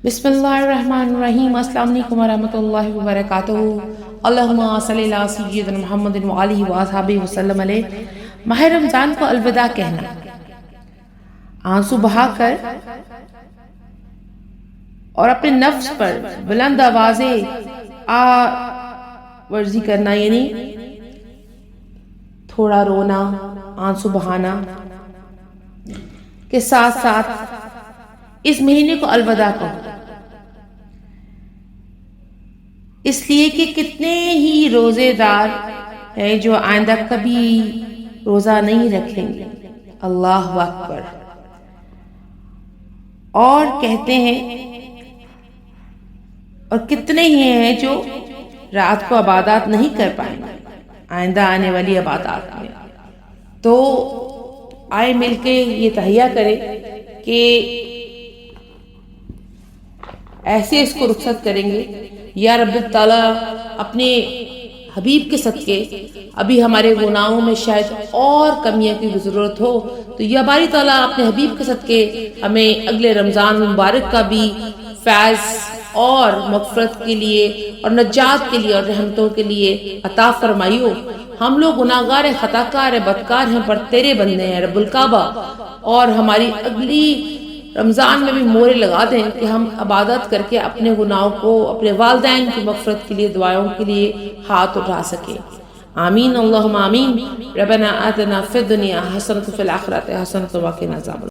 بسم اللہ الرحمن الرحیم۔ السلام علیکم ورحمۃ اللہ وبرکاتہ۔ اللہم صلی علی سیدنا محمد وآلہ وصحبہ وسلم علیہ۔ ماہ رمضان کو الوداع کہنا، آنسو بہا کر اور اپنے نفس پر بلند آوازیں ورزی کرنا، یعنی تھوڑا رونا، آنسو بہانا کے ساتھ ساتھ اس مہینے کو الوداع کہو، اس لیے کہ کتنے ہی روزے دار ہیں جو آئندہ کبھی روزہ نہیں رکھیں گے۔ اللہ اکبر۔ اور کہتے ہیں، اور کتنے ہی ہیں جو رات کو عبادات نہیں کر پائیں گے آئندہ آنے والی عبادات میں۔ تو آئے مل کے یہ تہیہ کریں کہ ایسے اس کو رخصت کریں گے، یا رب تعالیٰ اپنے حبیب کے صدقے ابھی ہمارے گناہوں میں شاید اور کمیاں کی ضرورت ہو، تو یا باری تعالیٰ اپنے حبیب کے صدقے ہمیں اگلے رمضان مبارک کا بھی فیض اور مغفرت کے لیے اور نجات کے لیے اور رحمتوں کے لیے عطا فرمائیو۔ ہم لوگ گناہگار ہیں، خطاکار ہیں، بدکار ہیں، پر تیرے بندے ہیں رب الکعبہ، اور ہماری اگلی رمضان میں بھی مورے لگا دیں کہ ہم عبادت کر کے اپنے گناہوں کو، اپنے والدین کی مغفرت کے لیے، دعاؤں کے لیے ہاتھ اٹھا سکیں۔ آمین اللہم آمین۔ ربنا آتنا فی الدنیا حسنۃ وفی الآخرۃ حسنۃ وقنا عذاب النار۔